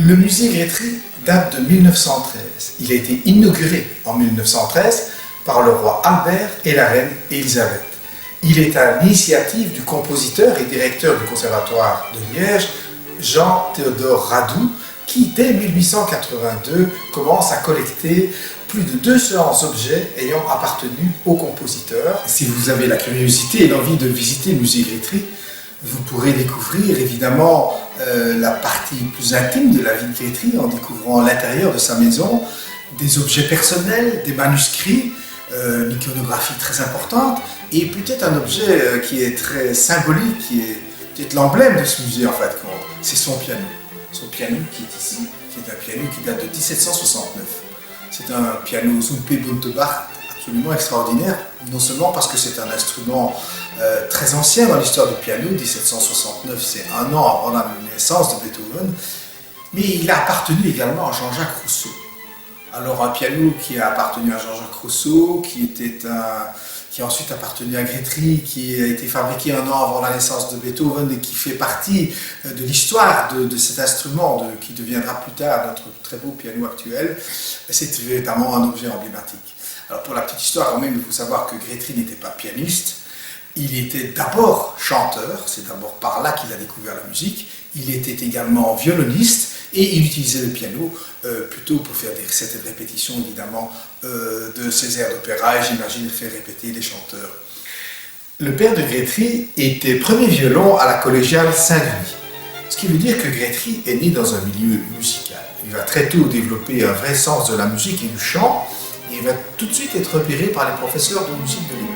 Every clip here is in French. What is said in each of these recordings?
Le musée Grétry date de 1913. Il a été inauguré en 1913 par le roi Albert et la reine Élisabeth. Il est à l'initiative du compositeur et directeur du conservatoire de Liège, Jean-Théodore Radoux, qui dès 1882 commence à collecter plus de 200 objets ayant appartenu au compositeur. Si vous avez la curiosité et l'envie de visiter le musée Grétry, vous pourrez découvrir évidemment la partie plus intime de la vie de Grétry en découvrant l'intérieur de sa maison, des objets personnels, des manuscrits, une iconographie très importante et peut-être un objet qui est très symbolique, qui est peut-être l'emblème de ce musée en fait, c'est son piano. Son piano qui est ici, qui est un piano qui date de 1769. C'est un piano Zumpe Buntebach absolument extraordinaire, non seulement parce que c'est un instrument très ancien dans l'histoire du piano, 1769 c'est un an avant la naissance de Beethoven, mais il a appartenu également à Jean-Jacques Rousseau. Alors un piano qui a appartenu à Jean-Jacques Rousseau, qui a ensuite appartenu à Grétry, qui a été fabriqué un an avant la naissance de Beethoven et qui fait partie de l'histoire de cet instrument qui deviendra plus tard notre très beau piano actuel, c'est évidemment un objet emblématique. Alors pour la petite histoire quand même, il faut savoir que Grétry n'était pas pianiste, il était d'abord chanteur, c'est d'abord par là qu'il a découvert la musique, il était également violoniste et il utilisait le piano plutôt pour faire certaines répétitions évidemment de ses airs d'opéra et j'imagine faire répéter les chanteurs. Le père de Grétry était premier violon à la collégiale Saint-Denis, ce qui veut dire que Grétry est né dans un milieu musical. Il va très tôt développer un vrai sens de la musique et du chant et il va tout de suite être repéré par les professeurs de musique de l'époque.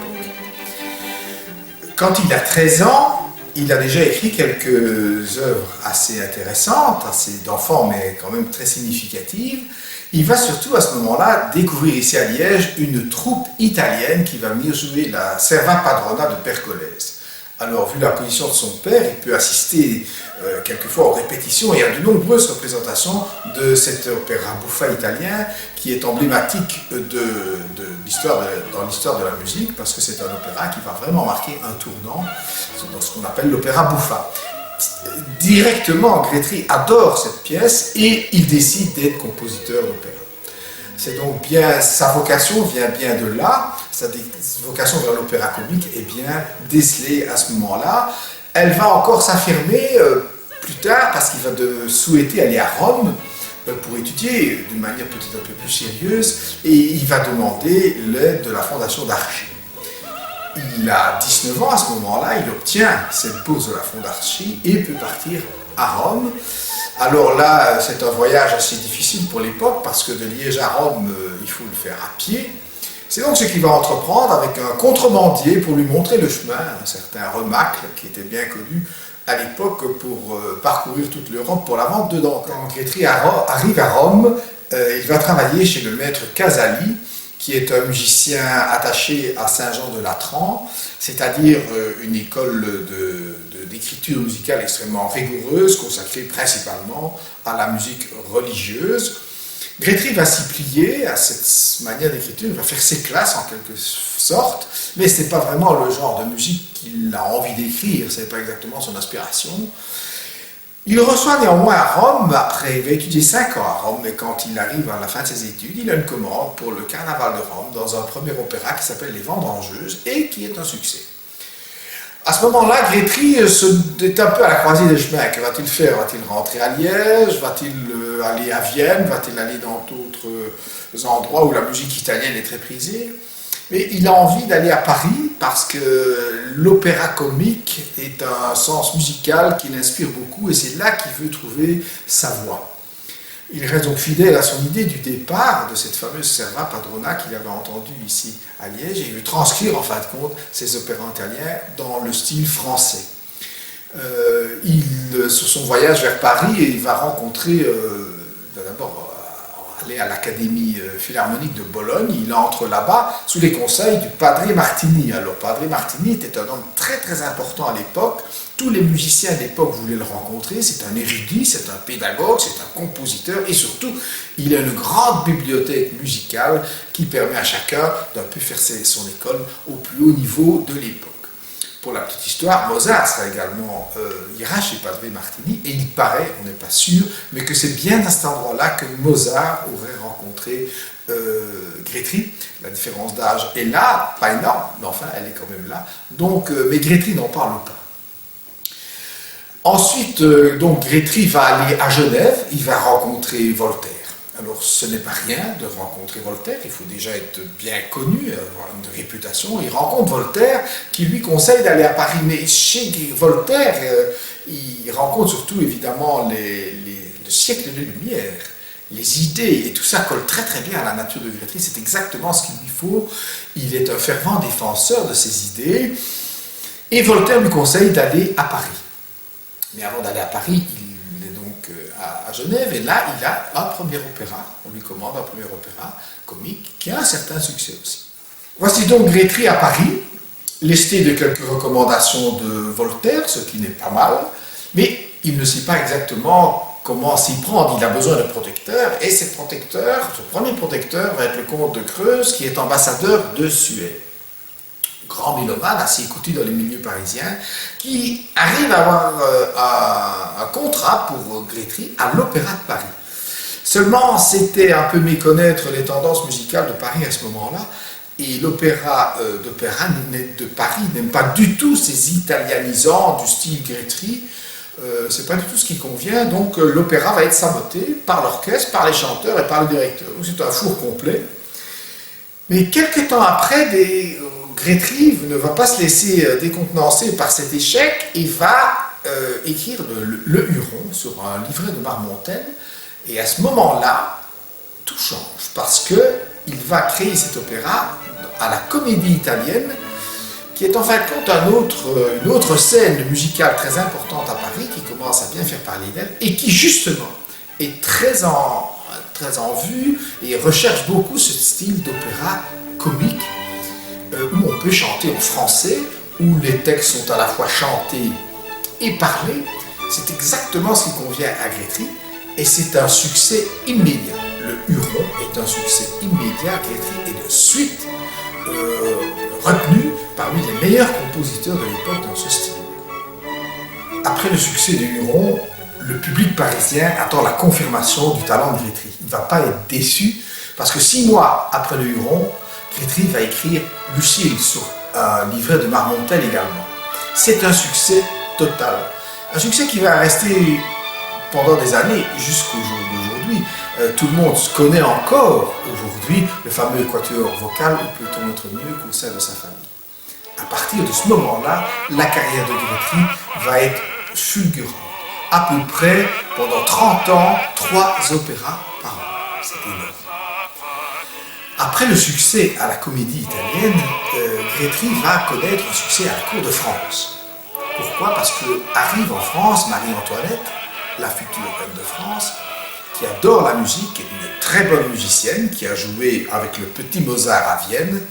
Quand il a 13 ans, il a déjà écrit quelques œuvres assez intéressantes, assez d'enfants, mais quand même très significatives. Il va surtout à ce moment-là découvrir ici à Liège une troupe italienne qui va venir jouer la Serva Padrona de Pergolèse. Alors, vu la position de son père, il peut assister quelquefois aux répétitions et à de nombreuses représentations de cet opéra buffa italien qui est emblématique dans l'histoire de la musique parce que c'est un opéra qui va vraiment marquer un tournant dans ce qu'on appelle l'opéra buffa. Directement, Grétry adore cette pièce et il décide d'être compositeur d'opéra. C'est donc bien, sa vocation vient bien de là, sa vocation vers l'opéra comique est bien décelée à ce moment-là. Elle va encore s'affirmer plus tard parce qu'il va souhaiter aller à Rome pour étudier d'une manière peut-être un peu plus sérieuse et il va demander l'aide de la fondation d'Archie. Il a 19 ans à ce moment-là, il obtient cette bourse de la fondation et peut partir à Rome. Alors là, c'est un voyage assez difficile pour l'époque parce que de Liège à Rome, il faut le faire à pied. C'est donc ce qu'il va entreprendre avec un contrebandier pour lui montrer le chemin, un certain Remacle qui était bien connu à l'époque pour parcourir toute l'Europe pour la vente de dentelles. Quand Grétry arrive à Rome, il va travailler chez le maître Casali, qui est un musicien attaché à Saint-Jean de Latran, c'est-à-dire une école d'écriture musicale extrêmement rigoureuse, consacrée principalement à la musique religieuse. Grétry va s'y plier à cette manière d'écriture, il va faire ses classes en quelque sorte, mais ce n'est pas vraiment le genre de musique qu'il a envie d'écrire, ce n'est pas exactement son aspiration. Il reçoit néanmoins à Rome, après il va étudier 5 ans à Rome, mais quand il arrive à la fin de ses études, il a une commande pour le Carnaval de Rome dans un premier opéra qui s'appelle Les Vendangeuses et qui est un succès. À ce moment-là, Grétry est un peu à la croisée des chemins. Que va-t-il faire? Va-t-il rentrer à Liège? Va-t-il aller à Vienne? Va-t-il aller dans d'autres endroits où la musique italienne est très prisée? Mais il a envie d'aller à Paris parce que l'opéra comique est un sens musical qui l'inspire beaucoup et c'est là qu'il veut trouver sa voix. Il reste donc fidèle à son idée du départ de cette fameuse Serva Padrona qu'il avait entendue ici à Liège et il veut transcrire en fin de compte ces opéras italiens dans le style français. Sur son voyage vers Paris, il va rencontrer d'abord aller à l'Académie philharmonique de Bologne, il entre là-bas sous les conseils du Padre Martini. Alors Padre Martini était un homme très très important à l'époque, tous les musiciens de l'époque voulaient le rencontrer, c'est un érudit, c'est un pédagogue, c'est un compositeur et surtout il a une grande bibliothèque musicale qui permet à chacun d'un peu faire son école au plus haut niveau de l'époque. Pour la petite histoire, Mozart sera également ira chez Padre Martini, et il paraît, on n'est pas sûr, mais que c'est bien à cet endroit-là que Mozart aurait rencontré Grétry. La différence d'âge est là, pas énorme, mais enfin elle est quand même là. Donc, mais Grétry n'en parle pas. Ensuite, donc Grétry va aller à Genève, il va rencontrer Voltaire. Alors, ce n'est pas rien de rencontrer Voltaire, il faut déjà être bien connu, avoir une réputation. Il rencontre Voltaire, qui lui conseille d'aller à Paris. Mais chez Voltaire, il rencontre surtout, évidemment, le siècle de lumière, les idées, et tout ça colle très très bien à la nature de Grétry. C'est exactement ce qu'il lui faut. Il est un fervent défenseur de ces idées. Et Voltaire lui conseille d'aller à Paris. Mais avant d'aller à Paris, il est donc à Genève, et là, il a un premier opéra. On lui commande un premier opéra comique qui a un certain succès aussi. Voici donc Grétry à Paris, lesté de quelques recommandations de Voltaire, ce qui n'est pas mal, mais il ne sait pas exactement comment s'y prendre. Il a besoin de protecteurs, et ce premier protecteur va être le comte de Creuse, qui est ambassadeur de Suède. Grand mélomane, assez écouté dans les milieux parisiens, qui arrive à avoir un contrat pour Grétry à l'Opéra de Paris. Seulement, c'était un peu méconnaître les tendances musicales de Paris à ce moment-là, et l'opéra de Paris n'aime pas du tout ces italianisants du style Grétry. C'est pas du tout ce qui convient, donc l'opéra va être saboté par l'orchestre, par les chanteurs et par le directeur. Donc c'est un four complet. Mais quelques temps après, Grétry ne va pas se laisser décontenancer par cet échec et va écrire le Huron sur un livret de Marmontel. Et à ce moment-là, tout change, parce qu'il va créer cet opéra à la Comédie Italienne, qui est en fin de compte une autre scène musicale très importante à Paris, qui commence à bien faire parler d'elle, et qui justement est très en vue et recherche beaucoup ce style d'opéra comique, où on peut chanter en français, où les textes sont à la fois chantés et parlés. C'est exactement ce qui convient à Grétry, et c'est un succès immédiat. Le Huron est un succès immédiat. Grétry est de suite retenu parmi les meilleurs compositeurs de l'époque dans ce style. Après le succès du Huron, le public parisien attend la confirmation du talent de Grétry. Il ne va pas être déçu, parce que 6 mois après le Huron, Grétry va écrire Lucile sur un livret de Marmontel également. C'est un succès total. Un succès qui va rester pendant des années jusqu'au jour d'aujourd'hui. Tout le monde connaît encore aujourd'hui le fameux quatuor vocal, où peut-on être mieux qu'au sein de sa famille. À partir de ce moment-là, la carrière de Grétry va être fulgurante. À peu près, pendant 30 ans, 3 opéras par an. C'est énorme. Après le succès à la Comédie Italienne, Grétry va connaître un succès à la cour de France. Pourquoi ? Parce que arrive en France Marie-Antoinette, la future reine de France, qui adore la musique, qui est une très bonne musicienne, qui a joué avec le petit Mozart à Vienne,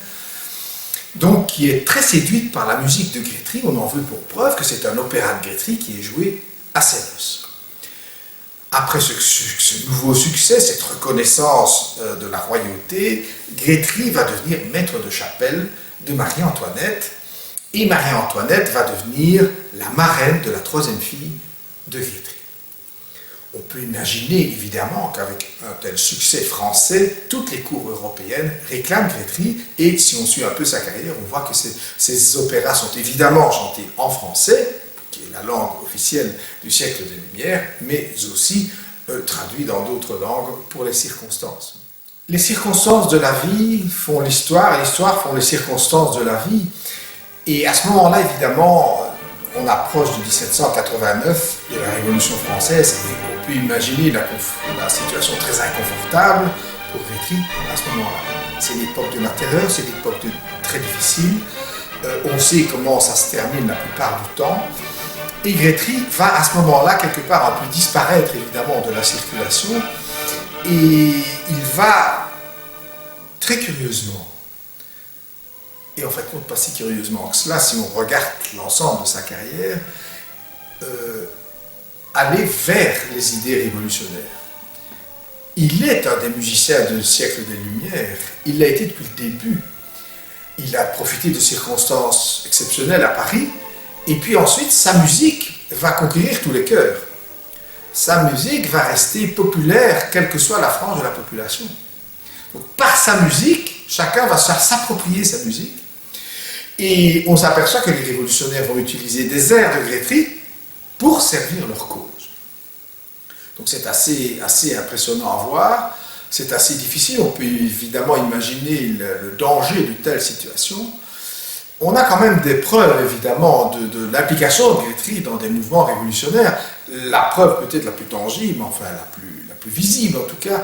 donc qui est très séduite par la musique de Grétry. On en veut pour preuve que c'est un opéra de Grétry qui est joué à ses noces. Après ce nouveau succès, cette reconnaissance de la royauté, Grétry va devenir maître de chapelle de Marie-Antoinette, et Marie-Antoinette va devenir la marraine de la 3e fille de Grétry. On peut imaginer évidemment qu'avec un tel succès français, toutes les cours européennes réclament Grétry, et si on suit un peu sa carrière, on voit que ces opéras sont évidemment chantés en français, qui est la langue officielle du siècle des Lumières, mais aussi traduits dans d'autres langues pour les circonstances. Les circonstances de la vie font l'histoire, et l'histoire font les circonstances de la vie. Et à ce moment-là, évidemment, on approche de 1789, de la Révolution française, et on peut imaginer la situation très inconfortable pour Grétry à ce moment-là. C'est l'époque de la terreur, c'est l'époque très difficile. On sait comment ça se termine la plupart du temps. Et Grétry va à ce moment-là, quelque part, un peu disparaître évidemment de la circulation. Et il va, très curieusement, et en fait, pas si curieusement que cela, si on regarde l'ensemble de sa carrière, aller vers les idées révolutionnaires. Il est un des musiciens du siècle des Lumières, il l'a été depuis le début. Il a profité de circonstances exceptionnelles à Paris, Et puis ensuite, sa musique va conquérir tous les cœurs. Sa musique va rester populaire, quelle que soit la frange de la population. Donc, par sa musique, chacun va s'approprier sa musique. Et on s'aperçoit que les révolutionnaires vont utiliser des airs de Grétry pour servir leur cause. Donc c'est assez impressionnant à voir, c'est assez difficile, on peut évidemment imaginer le danger de telles situations. On a quand même des preuves, évidemment, de l'implication de Grétry dans des mouvements révolutionnaires. La preuve peut-être la plus tangible, enfin la plus visible en tout cas,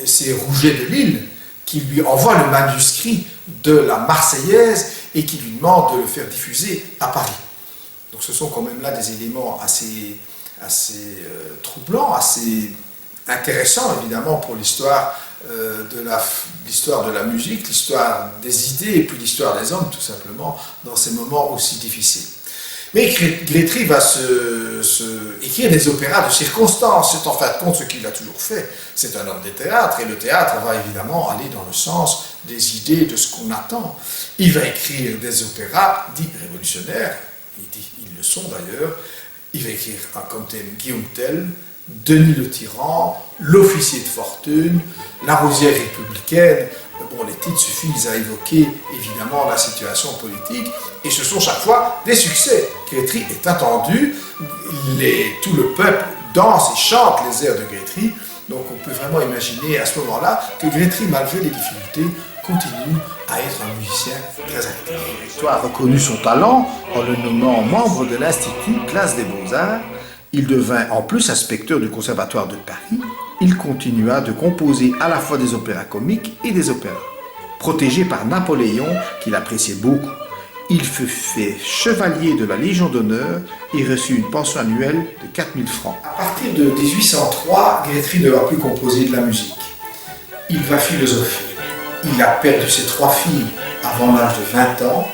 c'est Rouget de Lille, qui lui envoie le manuscrit de la Marseillaise et qui lui demande de le faire diffuser à Paris. Donc ce sont quand même là des éléments assez troublants, assez intéressants évidemment pour l'histoire de la musique, l'histoire des idées et puis l'histoire des hommes tout simplement dans ces moments aussi difficiles. Mais Grétry va écrire des opéras de circonstance, c'est en fin de compte ce qu'il a toujours fait. C'est un homme des théâtres, et le théâtre va évidemment aller dans le sens des idées, de ce qu'on attend. Il va écrire des opéras dits révolutionnaires, ils le sont d'ailleurs. Il va écrire comme thème Guillaume Tell, Denis le Tyran, L'Officier de Fortune, La Rosière républicaine. Bon, les titres suffisent à évoquer évidemment la situation politique, et ce sont chaque fois des succès. Grétry est attendu, tout le peuple danse et chante les airs de Grétry, donc on peut vraiment imaginer à ce moment-là que Grétry, malgré les difficultés, continue à être un musicien très actif. Grétry a reconnu son talent en le nommant membre de l'Institut Classe des Beaux-Arts. Il devint en plus inspecteur du Conservatoire de Paris. Il continua de composer à la fois des opéras comiques et des opéras. Protégé par Napoléon, qu'il appréciait beaucoup, il fut fait chevalier de la Légion d'honneur et reçut une pension annuelle de 4000 francs. À partir de 1803, Grétry ne va plus composer de la musique. Il va philosopher. Il a perdu ses 3 filles avant l'âge de 20 ans.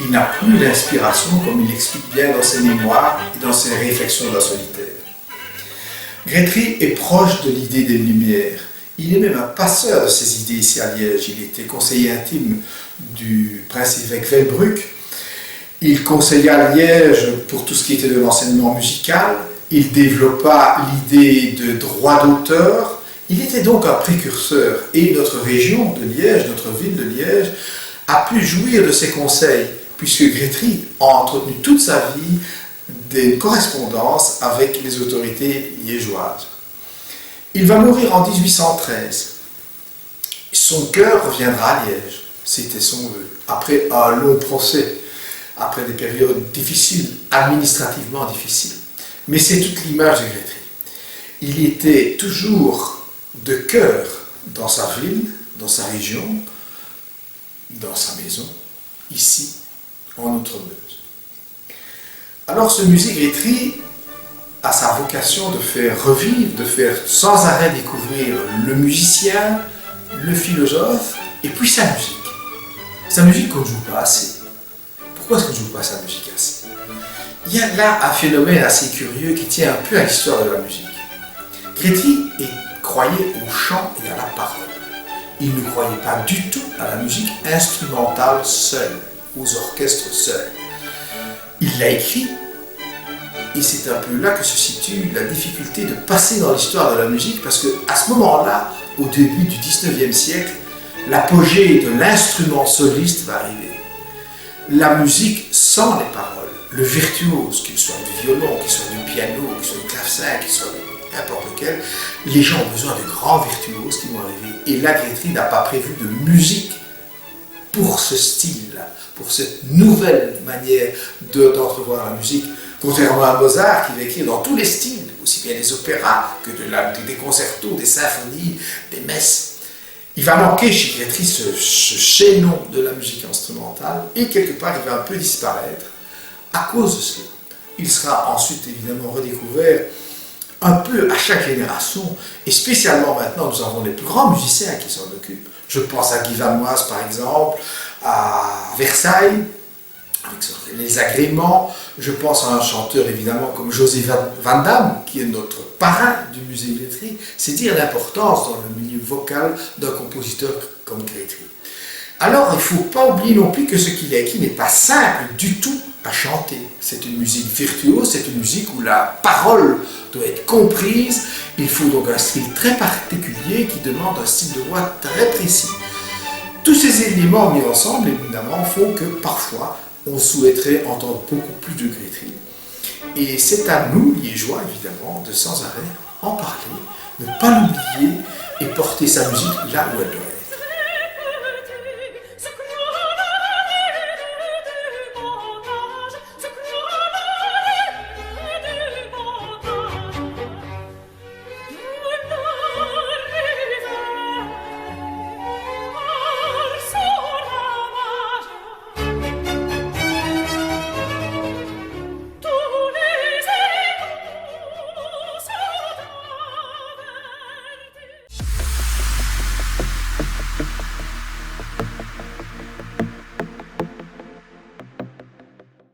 Il n'a plus l'inspiration, comme il l'explique bien dans ses mémoires et dans ses réflexions d'un solitaire. Grétry est proche de l'idée des Lumières. Il est même un passeur de ces idées ici à Liège. Il était conseiller intime du prince-évêque Velbruck. Il conseilla Liège pour tout ce qui était de l'enseignement musical. Il développa l'idée de droit d'auteur. Il était donc un précurseur. Et notre région de Liège, notre ville de Liège, a pu jouir de ses conseils, puisque Grétry a entretenu toute sa vie des correspondances avec les autorités liégeoises. Il va mourir en 1813. Son cœur reviendra à Liège, c'était son vœu, après un long procès, après des périodes difficiles, administrativement difficiles. Mais c'est toute l'image de Grétry. Il était toujours de cœur dans sa ville, dans sa région, dans sa maison, ici, en Outremeuse. Alors ce musée Grétry a sa vocation de faire revivre, de faire sans arrêt découvrir le musicien, le philosophe, et puis sa musique. Sa musique qu'on ne joue pas assez. Pourquoi est-ce qu'on ne joue pas sa musique assez? Il y a là un phénomène assez curieux qui tient un peu à l'histoire de la musique. Grétry croyait au chant et à la parole. Il ne croyait pas du tout à la musique instrumentale seule, aux orchestres seuls. Il l'a écrit, et c'est un peu là que se situe la difficulté de passer dans l'histoire de la musique, parce qu'à ce moment-là, au début du 19e siècle, l'apogée de l'instrument soliste va arriver. La musique sans les paroles, le virtuose, qu'il soit du violon, qu'il soit du piano, qu'il soit du clavecin, qu'il soit de n'importe lequel, les gens ont besoin de grands virtuoses qui vont arriver. Et là, Grétry n'a pas prévu de musique pour ce style-là, pour cette nouvelle manière d'entrevoir la musique, contrairement à Mozart qui va écrire dans tous les styles, aussi bien des opéras que des concertos, des symphonies, des messes. Il va manquer chez Grétry ce chaînon de la musique instrumentale, et quelque part il va un peu disparaître à cause de cela. Il sera ensuite évidemment redécouvert un peu à chaque génération, et spécialement maintenant nous avons les plus grands musiciens qui s'en occupent. Je pense à Guy Vannoise par exemple, à Versailles, avec les agréments. Je pense à un chanteur évidemment comme José Van Damme, qui est notre parrain du musée Grétry. C'est dire l'importance dans le milieu vocal d'un compositeur comme Grétry. Alors il ne faut pas oublier non plus que ce qu'il a écrit n'est pas simple du tout à chanter. C'est une musique virtuose, c'est une musique où la parole doit être comprise. Il faut donc un style très particulier qui demande un style de voix très précis. Tous ces éléments mis ensemble, évidemment, font que parfois, on souhaiterait entendre beaucoup plus de Grétry. Et c'est à nous, liégeois, évidemment, de sans arrêt en parler, ne pas l'oublier et porter sa musique là où elle doit.